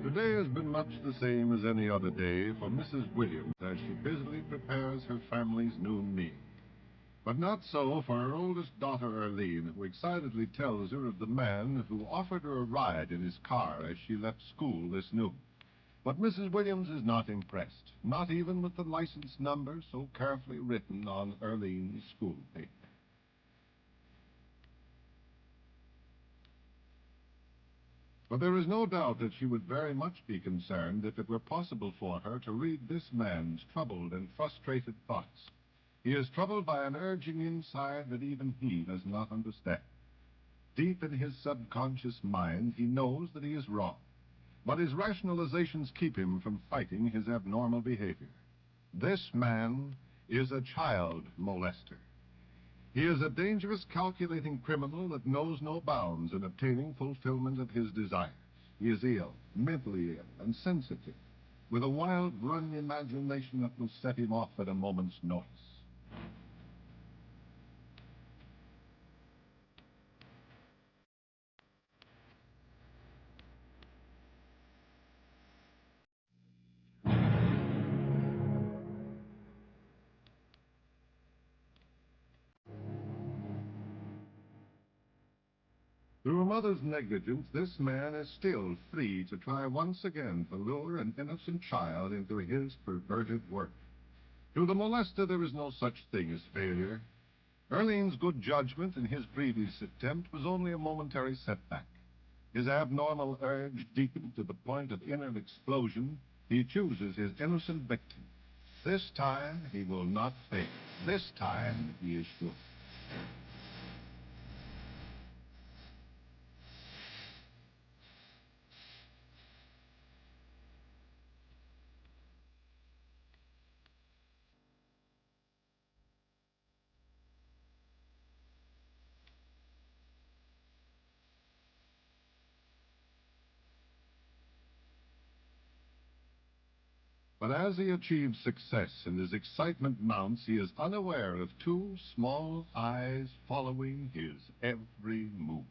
Today has been much the same as any other day for Mrs. Williams as she busily prepares her family's noon meal. But not so for her oldest daughter, Arlene, who excitedly tells her of the man who offered her a ride in his car as she left school this noon. But Mrs. Williams is not impressed, not even with the license number so carefully written on Arlene's school paper. But there is no doubt that she would very much be concerned if it were possible for her to read this man's troubled and frustrated thoughts. He is troubled by an urging inside that even he does not understand. Deep in his subconscious mind, he knows that he is wrong, but his rationalizations keep him from fighting his abnormal behavior. This man is a child molester. He is a dangerous, calculating criminal that knows no bounds in obtaining fulfillment of his desires. He is ill, mentally ill, and sensitive, with a wild, run imagination that will set him off at a moment's notice. Through a mother's negligence, this man is still free to try once again to lure an innocent child into his perverted work. To the molester, there is no such thing as failure. Arlene's good judgment in his previous attempt was only a momentary setback. His abnormal urge deepened to the point of inner explosion. He chooses his innocent victim. This time, he will not fail. This time, he is sure. But as he achieves success and his excitement mounts, he is unaware of two small eyes following his every move.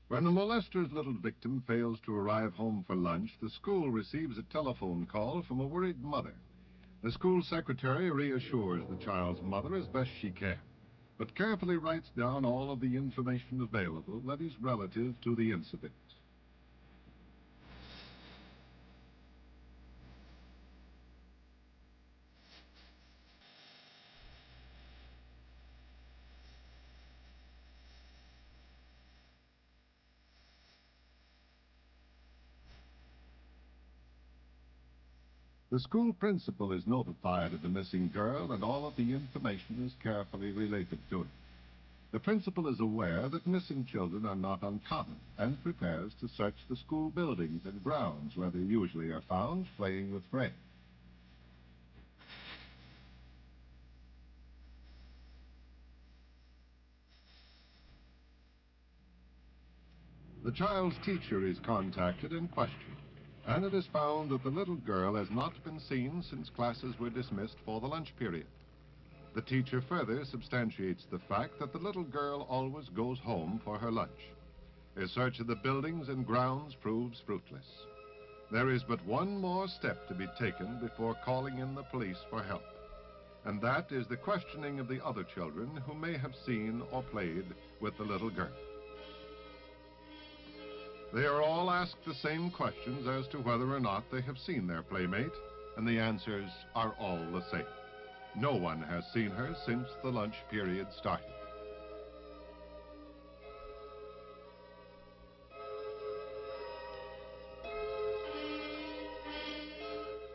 When the molester's little victim fails to arrive home for lunch, the school receives a telephone call from a worried mother. The school secretary reassures the child's mother as best she can, but carefully writes down all of the information available that is relative to the incident. The school principal is notified of the missing girl, and all of the information is carefully related to it. The principal is aware that missing children are not uncommon and prepares to search the school buildings and grounds where they usually are found playing with friends. The The child's teacher is contacted and questioned, and it is found that the little girl has not been seen since classes were dismissed for the lunch period. The teacher further substantiates the fact that the little girl always goes home for her lunch. A search of the buildings and grounds proves fruitless. There is but one more step to be taken before calling in the police for help, and that is the questioning of the other children who may have seen or played with the little girl. They are all asked the same questions as to whether or not they have seen their playmate, and the answers are all the same. No one has seen her since the lunch period started.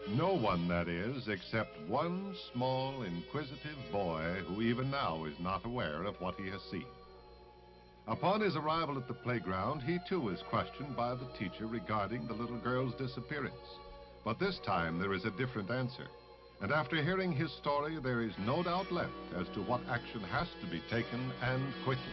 No one, that is, except one small, inquisitive boy who even now is not aware of what he has seen. Upon his arrival at the playground, he too is questioned by the teacher regarding the little girl's disappearance. But this time there is a different answer, and after hearing his story, there is no doubt left as to what action has to be taken, and quickly.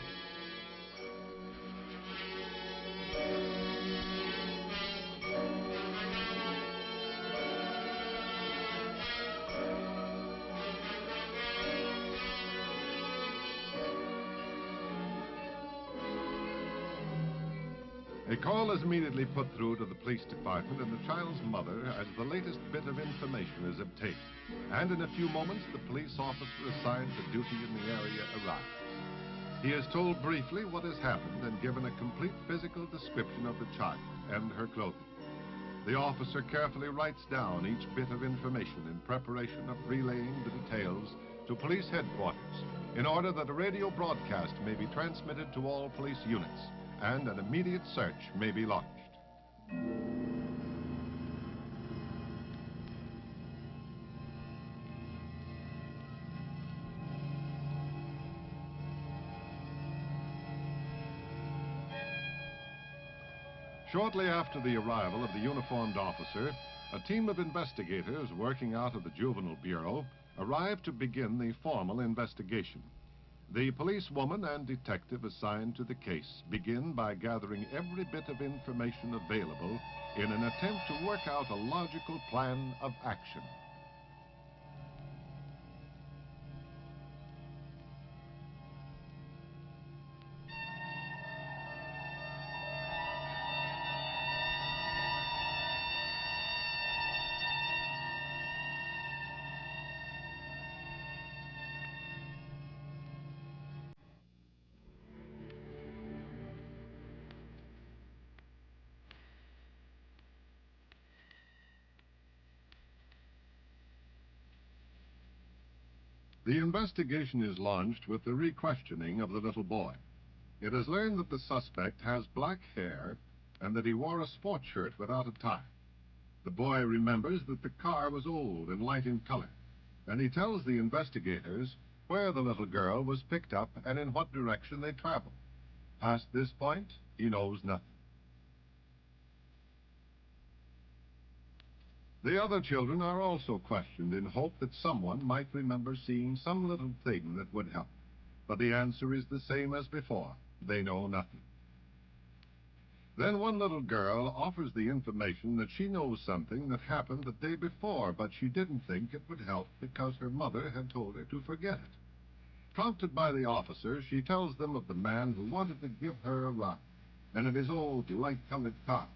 A call is immediately put through to the police department and the child's mother as the latest bit of information is obtained. And in a few moments, the police officer assigned to duty in the area arrives. He is told briefly what has happened and given a complete physical description of the child and her clothing. The officer carefully writes down each bit of information in preparation of relaying the details to police headquarters in order that a radio broadcast may be transmitted to all police units, and an immediate search may be launched. Shortly after the arrival of the uniformed officer, a team of investigators working out of the Juvenile Bureau arrived to begin the formal investigation. The policewoman and detective assigned to the case begin by gathering every bit of information available in an attempt to work out a logical plan of action. The investigation is launched with the re-questioning of the little boy. It is learned that the suspect has black hair and that he wore a sports shirt without a tie. The boy remembers that the car was old and light in color, and he tells the investigators where the little girl was picked up and in what direction they traveled. Past this point, he knows nothing. The other children are also questioned in hope that someone might remember seeing some little thing that would help. But the answer is the same as before. They know nothing. Then one little girl offers the information that she knows something that happened the day before, but she didn't think it would help because her mother had told her to forget it. Prompted by the officer, she tells them of the man who wanted to give her a ride, and of his old light-colored car.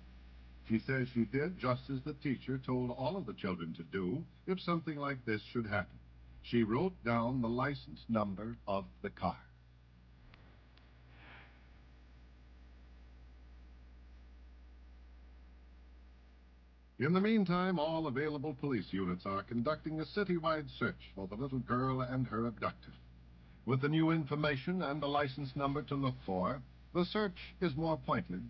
She says she did just as the teacher told all of the children to do if something like this should happen. She wrote down the license number of the car. In the meantime, all available police units are conducting a citywide search for the little girl and her abductor. With the new information and the license number to look for, the search is more pointed,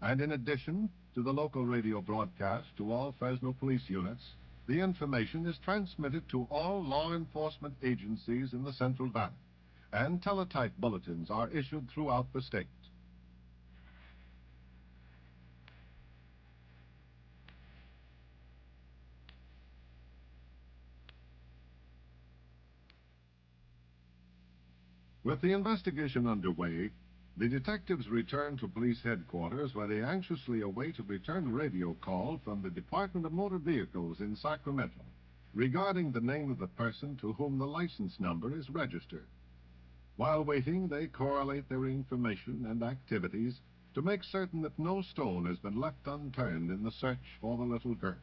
and in addition to the local radio broadcast to all Fresno police units, the information is transmitted to all law enforcement agencies in the Central Valley, and teletype bulletins are issued throughout the state. With the investigation underway, The detectives return to police headquarters, where they anxiously await a return radio call from the Department of Motor Vehicles in Sacramento regarding the name of the person to whom the license number is registered. While waiting, they correlate their information and activities to make certain that no stone has been left unturned in the search for the little girl.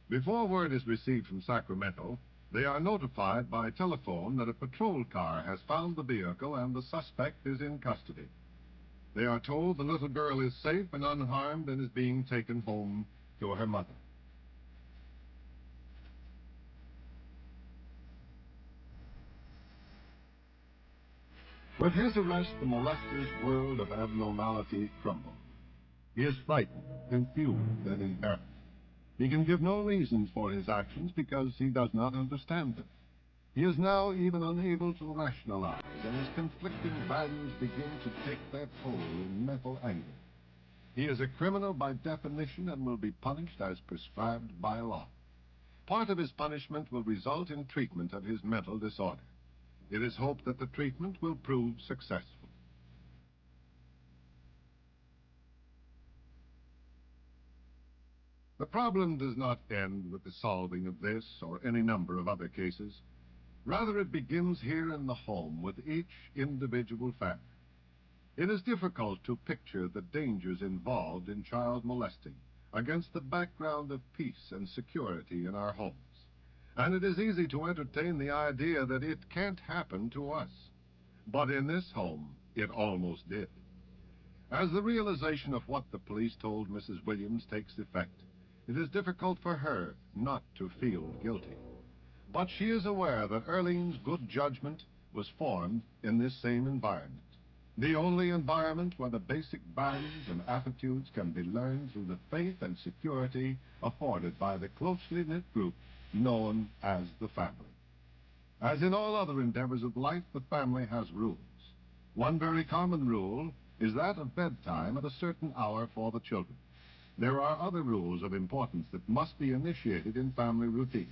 Before word is received from Sacramento, they are notified by telephone that a patrol car has found the vehicle and the suspect is in custody. They are told the little girl is safe and unharmed and is being taken home to her mother. With his arrest, the molester's world of abnormality crumbles. He is frightened, confused, and embarrassed. He can give no reasons for his actions because he does not understand them. He is now even unable to rationalize, and his conflicting values begin to take their toll in mental anger. He is a criminal by definition and will be punished as prescribed by law. Part of his punishment will result in treatment of his mental disorder. It is hoped that the treatment will prove successful. The problem does not end with the solving of this or any number of other cases. Rather, it begins here in the home with each individual family. It is difficult to picture the dangers involved in child molesting against the background of peace and security in our homes. And it is easy to entertain the idea that it can't happen to us. But in this home, it almost did. As the realization of what the police told Mrs. Williams takes effect, it is difficult for her not to feel guilty. But she is aware that Earlene's good judgment was formed in this same environment. The only environment where the basic values and attitudes can be learned through the faith and security afforded by the closely knit group known as the family. As in all other endeavors of life, the family has rules. One very common rule is that of bedtime at a certain hour for the children. There are other rules of importance that must be initiated in family routines,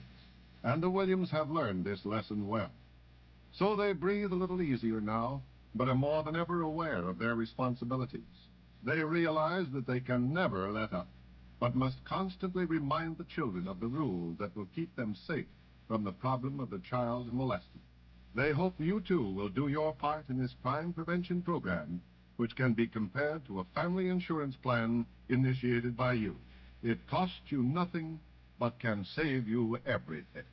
and the Williams have learned this lesson well. So they breathe a little easier now, but are more than ever aware of their responsibilities. They realize that they can never let up, but must constantly remind the children of the rules that will keep them safe from the problem of the child molested. They hope you too will do your part in this crime prevention program, which can be compared to a family insurance plan initiated by you. It costs you nothing, but can save you everything.